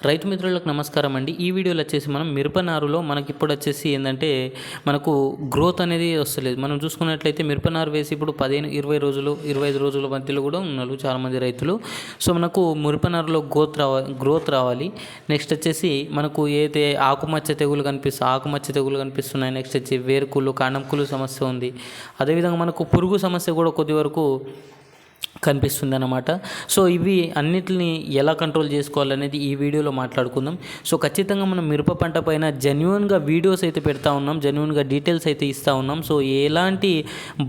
రైతు మిత్రులకు నమస్కారం అండి. ఈ వీడియోలో వచ్చేసి మనం మిరప నారులో మనకి ఇప్పుడు వచ్చేసి ఏంటంటే మనకు గ్రోత్ అనేది వస్తలేదు. మనం చూసుకున్నట్లయితే మిరప నారు వేసి ఇప్పుడు 15-20 రోజులు 25 రోజుల మధ్యలో కూడా ఉన్నారు చాలామంది రైతులు. సో మనకు మిరప నారులో గ్రోత్ రావాలి. నెక్స్ట్ వచ్చేసి మనకు ఏదైతే ఆకుమచ్చ తెగులు కనిపిస్తున్నాయి. నెక్స్ట్ వచ్చి వేరుకుళ్ళు కాండంకులు సమస్య ఉంది. అదేవిధంగా మనకు పురుగు సమస్య కూడా కొద్ది వరకు కనిపిస్తుంది అన్నమాట. సో ఇవి అన్నిటిని ఎలా కంట్రోల్ చేసుకోవాలనేది ఈ వీడియోలో మాట్లాడుకుందాం. సో ఖచ్చితంగా మనం మిరప పంట పైన జెన్యున్గా వీడియోస్ అయితే పెడతా ఉన్నాం, జెన్యున్గా డీటెయిల్స్ అయితే ఇస్తూ ఉన్నాం. సో ఎలాంటి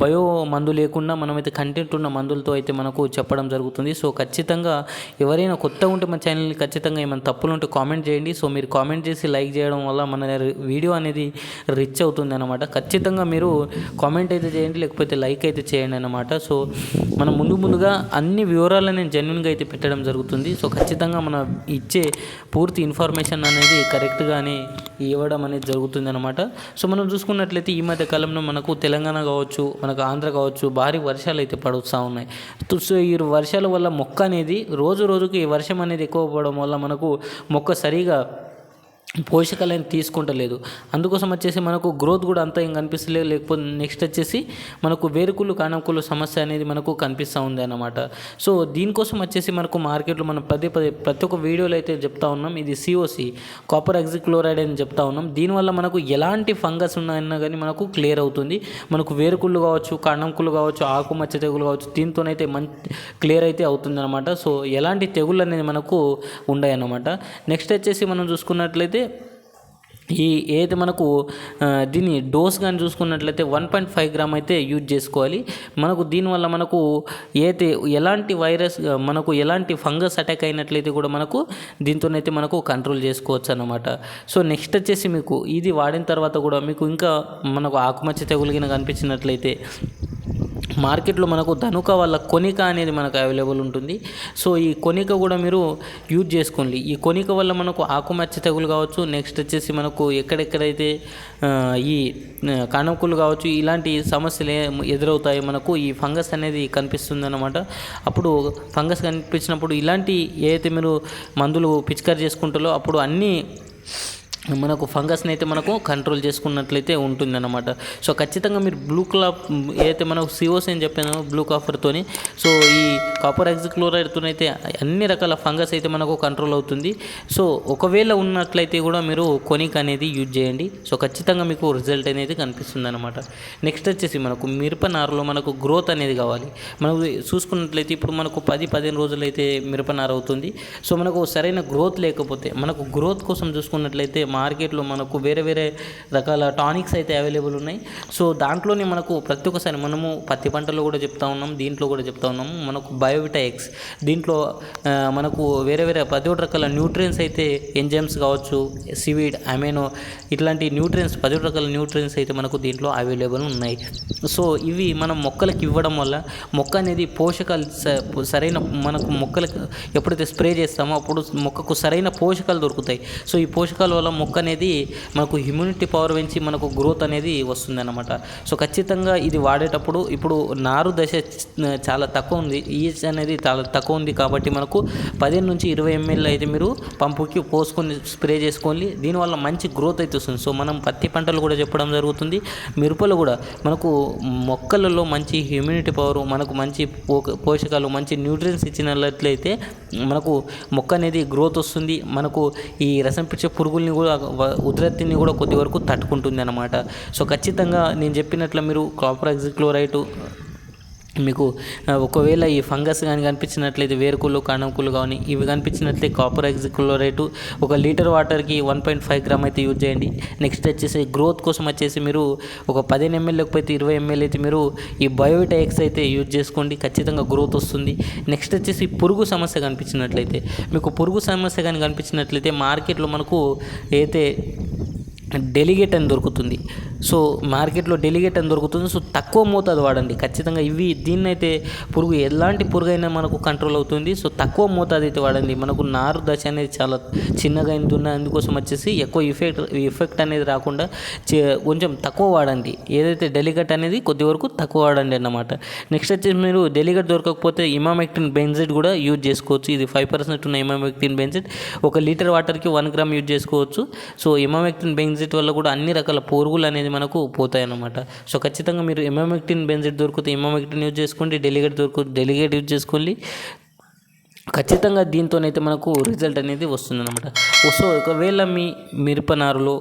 బయో మందు లేకుండా మనమైతే కంటెంట్ ఉన్న మందులతో అయితే మనకు చెప్పడం జరుగుతుంది. సో ఖచ్చితంగా ఎవరైనా కొత్తగా ఉంటే మన ఛానల్ని ఖచ్చితంగా ఏమైనా తప్పులు ఉంటే కామెంట్ చేయండి. సో మీరు కామెంట్ చేసి లైక్ చేయడం వల్ల మన వీడియో అనేది రిచ్ అవుతుంది అనమాట. ఖచ్చితంగా మీరు కామెంట్ అయితే చేయండి, లేకపోతే లైక్ అయితే చేయండి అనమాట. సో మనం ముందుగా అన్ని వివరాలను నేను జెన్యున్గా అయితే పెట్టడం జరుగుతుంది. సో ఖచ్చితంగా మనం ఇచ్చే పూర్తి ఇన్ఫర్మేషన్ అనేది కరెక్ట్గానే ఇవ్వడం అనేది జరుగుతుంది అనమాట. సో మనం చూసుకున్నట్లయితే ఈ మధ్య కాలంలో మనకు తెలంగాణ కావచ్చు, మనకు ఆంధ్ర కావచ్చు, భారీ వర్షాలు అయితే పడుతూ ఉన్నాయి. సో ఈ వర్షాల వల్ల మొక్క అనేది రోజుకి వర్షం అనేది ఎక్కువ పడడం వల్ల మనకు మొక్క సరిగా పోషకాలను తీసుకుంటలేదు. అందుకోసం వచ్చేసి మనకు గ్రోత్ కూడా అంతా ఏం కనిపిస్తలేదు. లేకపోతే నెక్స్ట్ వచ్చేసి మనకు వేరుకుళ్ళు కాండంకుళ్ళు సమస్య అనేది మనకు కనిపిస్తూ ఉంది అన్నమాట. సో దీనికోసం వచ్చేసి మనకు మార్కెట్లో మనం ప్రతి ఒక్క వీడియోలో అయితే చెప్తా ఉన్నాం, ఇది COC కాపర్ ఆక్సిక్లోరైడ్ అని చెప్తా ఉన్నాం. దీనివల్ల మనకు ఎలాంటి ఫంగస్ ఉన్నాయన్నా కానీ మనకు క్లియర్ అవుతుంది. మనకు వేరుకుళ్ళు కావచ్చు, కాండంకుళ్ళు కావచ్చు, ఆకుమచ్చ తెగులు కావచ్చు, దీంతోనైతే క్లియర్ అయితే అవుతుంది అనమాట. సో ఎలాంటి తెగుళ్ళు అనేది మనకు ఉండవు అన్నమాట. నెక్స్ట్ వచ్చేసి మనం చూసుకున్నట్లయితే ఏదైతే మనకు దీన్ని డోస్ కానీ చూసుకున్నట్లయితే 1.5 గ్రామ్ అయితే యూజ్ చేసుకోవాలి. మనకు దీనివల్ల మనకు ఏదైతే ఎలాంటి వైరస్ మనకు ఎలాంటి ఫంగస్ అటాక్ అయినట్లయితే కూడా మనకు దీంతోనైతే మనకు కంట్రోల్ చేసుకోవచ్చు అన్నమాట. సో నెక్స్ట్ వచ్చేసి మీకు ఇది వాడిన తర్వాత కూడా మీకు ఇంకా మనకు ఆకుమచ్చ తెగులు కనిపించినట్లయితే మార్కెట్లో మనకు ధనుక వల్ల కొనిక అనేది మనకు అవైలబుల్ ఉంటుంది. సో ఈ కొనిక కూడా మీరు యూజ్ చేసుకోండి. ఈ కొనిక వల్ల మనకు ఆకుమచ్చ తెగులు కావచ్చు, నెక్స్ట్ వచ్చేసి మనకు ఎక్కడెక్కడైతే ఈ కాండంకుళ్ళు కావచ్చు ఇలాంటి సమస్యలు ఎదురవుతాయి, మనకు ఈ ఫంగస్ అనేది కనిపిస్తుంది అన్నమాట. అప్పుడు ఫంగస్ కనిపించినప్పుడు ఇలాంటి ఏదైతే మీరు మందులు పిచికారి చేసుకుంటారో అప్పుడు అన్నీ మనకు ఫంగస్ని అయితే మనకు కంట్రోల్ చేసుకున్నట్లయితే ఉంటుందన్నమాట. సో ఖచ్చితంగా మీరు బ్లూ క్లాప్ ఏదైతే మనకు COC అని చెప్పాను బ్లూ కాపర్తోని, సో ఈ కాపర్ ఆక్సిక్లోరైడ్తో అయితే అన్ని రకాల ఫంగస్ అయితే మనకు కంట్రోల్ అవుతుంది. సో ఒకవేళ ఉన్నట్లయితే కూడా మీరు కొనిక్ అనేది యూజ్ చేయండి. సో ఖచ్చితంగా మీకు రిజల్ట్ అనేది కనిపిస్తుంది అనమాట. నెక్స్ట్ వచ్చేసి మనకు మిరప నారులో మనకు గ్రోత్ అనేది కావాలి. మనకు చూసుకున్నట్లయితే ఇప్పుడు మనకు 10-15 రోజులు అయితే మిరప నారు అవుతుంది. సో మనకు సరైన గ్రోత్ లేకపోతే మనకు గ్రోత్ కోసం చూసుకున్నట్లయితే మార్కెట్లో మనకు వేరే రకాల టానిక్స్ అయితే అవైలబుల్ ఉన్నాయి. సో దాంట్లోనే మనకు ప్రతి ఒక్కసారి మనము పత్తి పంటలో కూడా చెప్తా ఉన్నాం, దీంట్లో కూడా చెప్తా ఉన్నాము. మనకు బయోవిటా X దీంట్లో మనకు వేరే ప్రతి ఒక్క రకాల న్యూట్రియన్స్ అయితే ఎంజైమ్స్ కావచ్చు, సివిడ్, అమైనో ఇట్లాంటి న్యూట్రియన్స్ 10 రకాల న్యూట్రియన్స్ అయితే మనకు దీంట్లో అవైలబుల్ ఉన్నాయి. సో ఇవి మనం మొక్కలకు ఇవ్వడం వల్ల మొక్క అనేది పోషకాలు సరైన మనకు మొక్కలకు ఎప్పుడైతే స్ప్రే చేస్తామో అప్పుడు మొక్కకు సరైన పోషకాలు దొరుకుతాయి. సో ఈ పోషకాల వల్ల మొక్క అనేది మనకు ఇమ్యూనిటీ పవర్ పెంచి మనకు గ్రోత్ అనేది వస్తుందన్నమాట. సో ఖచ్చితంగా ఇది వాడేటప్పుడు ఇప్పుడు నారు దశ చాలా తక్కువ ఉంది, ఈజ్ అనేది చాలా తక్కువ ఉంది కాబట్టి మనకు 15-20 ml అయితే మీరు పంపుకి పోసుకొని స్ప్రే చేసుకోండి. దీనివల్ల మంచి గ్రోత్ అయితే వస్తుంది. సో మనం పత్తి పంటలు కూడా చెప్పడం జరుగుతుంది, మిరపలు కూడా మనకు మొక్కలలో మంచి ఇమ్యూనిటీ పవర్, మనకు మంచి పోషకాలు, మంచి న్యూట్రియన్స్ ఇచ్చినట్లయితే మనకు మొక్క అనేది గ్రోత్ వస్తుంది. మనకు ఈ రసం పిచ్చే పురుగుల్ని కూడా ఉధృతిని కూడా కొద్ది వరకు తట్టుకుంటుంది అన్నమాట. సో ఖచ్చితంగా నేను చెప్పినట్లు మీరు కాపర్ ఆక్సిక్లోరైడ్ మీకు ఒకవేళ ఈ ఫంగస్ కానీ కనిపించినట్లయితే వేరుకుళ్ళు కాండంకుళ్ళు కానీ ఇవి కనిపించినట్లయితే కాపర్ ఆక్సిక్లోరైడ్ 1 లీటర్ వాటర్కి 1.5 గ్రామ్ అయితే యూజ్ చేయండి. నెక్స్ట్ వచ్చేసి గ్రోత్ కోసం వచ్చేసి మీరు ఒక 15 ml లేకపోతే 20 ml అయితే మీరు ఈ బయోవిటా X అయితే యూజ్ చేసుకోండి. ఖచ్చితంగా గ్రోత్ వస్తుంది. నెక్స్ట్ వచ్చేసి పురుగు సమస్య కనిపించినట్లయితే మీకు పురుగు సమస్య కానీ కనిపించినట్లయితే మార్కెట్లో మనకు అయితే డెలిగేట్ అని దొరుకుతుంది. సో మార్కెట్లో డెలిగేట్ అని దొరుకుతుంది. సో తక్కువ మోతాదు వాడండి ఖచ్చితంగా. దీన్నైతే ఎలాంటి పురుగైనా మనకు కంట్రోల్ అవుతుంది. సో తక్కువ మోతాదు అయితే వాడండి. మనకు నారు దశ అనేది చాలా చిన్నగా ఉంటుంది, అందుకోసం వచ్చేసి ఎక్కువ ఎఫెక్ట్ అనేది రాకుండా కొంచెం తక్కువ వాడండి. ఏదైతే డెలిగేట్ అనేది కొద్ది వరకు తక్కువ వాడండి అన్నమాట. నెక్స్ట్ వచ్చేసి మీరు డెలిగేట్ దొరకకపోతే ఇమామెక్టిన్ బెంజైడ్ కూడా యూజ్ చేసుకోవచ్చు. ఇది 5% ఉన్న ఇమామెక్టిన్ బెంజైడ్ 1 లీటర్ వాటర్కి 1 గ్రామ్ యూజ్ చేసుకోవచ్చు. సో ఇమామెక్టిన్ బెంజైడ్ వల్ల కూడా అన్ని రకాల పురుగులు అనేది మనకు పోతాయి అన్నమాట. సో ఖచ్చితంగా మీరు ఇమామెక్టిన్ బెంజైడ్ దొరికితే ఇమామెక్టిన్ యూజ్ చేసుకోండి, డెలిగేట్ యూజ్ చేసుకోండి. ఖచ్చితంగా దీంతోనైతే మనకు రిజల్ట్ అనేది వస్తుంది అన్నమాట. సో ఒకవేళ మీ మిరపనారులో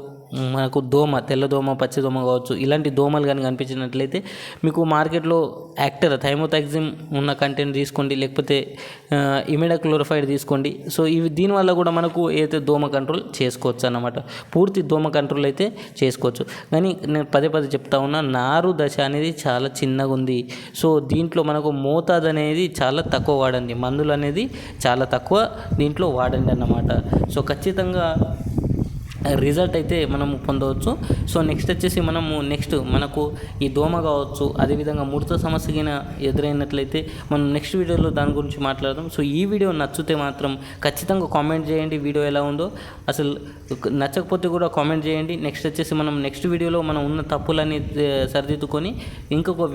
మనకు తెల్ల దోమ, పచ్చ దోమ కావచ్చు, ఇలాంటి దోమలు కానీ కనిపించినట్లయితే మీకు మార్కెట్లో యాక్టర్ థైమోథాక్సిమ్ ఉన్న కంటెంట్ తీసుకోండి, లేకపోతే ఇమిడాక్లోరోఫైడ్ తీసుకోండి. సో దీనివల్ల కూడా మనకు ఏదైతే దోమ కంట్రోల్ చేసుకోవచ్చు అన్నమాట. పూర్తి దోమ కంట్రోల్ అయితే చేసుకోవచ్చు. కానీ నేను పదే చెప్తా ఉన్నా, నారు దశ అనేది చాలా చిన్నగా ఉంది. సో దీంట్లో మనకు మోతాదు అనేది చాలా తక్కువ వాడండి, మందులు అనేది చాలా తక్కువ దీంట్లో వాడండి అన్నమాట. సో ఖచ్చితంగా రిజల్ట్ అయితే మనము పొందవచ్చు. సో నెక్స్ట్ వచ్చేసి మనకు ఈ దోమ కావచ్చు, అదేవిధంగా ముడత సమస్య ఎదురైనట్లయితే మనం నెక్స్ట్ వీడియోలో దాని గురించి మాట్లాడదాం. సో ఈ వీడియో నచ్చితే మాత్రం ఖచ్చితంగా కామెంట్ చేయండి వీడియో ఎలా ఉందో. అసలు నచ్చకపోతే కూడా కామెంట్ చేయండి. నెక్స్ట్ వచ్చేసి నెక్స్ట్ వీడియోలో మనం ఉన్న తప్పులన్నీ సరిదిద్దుకొని ఇంకొక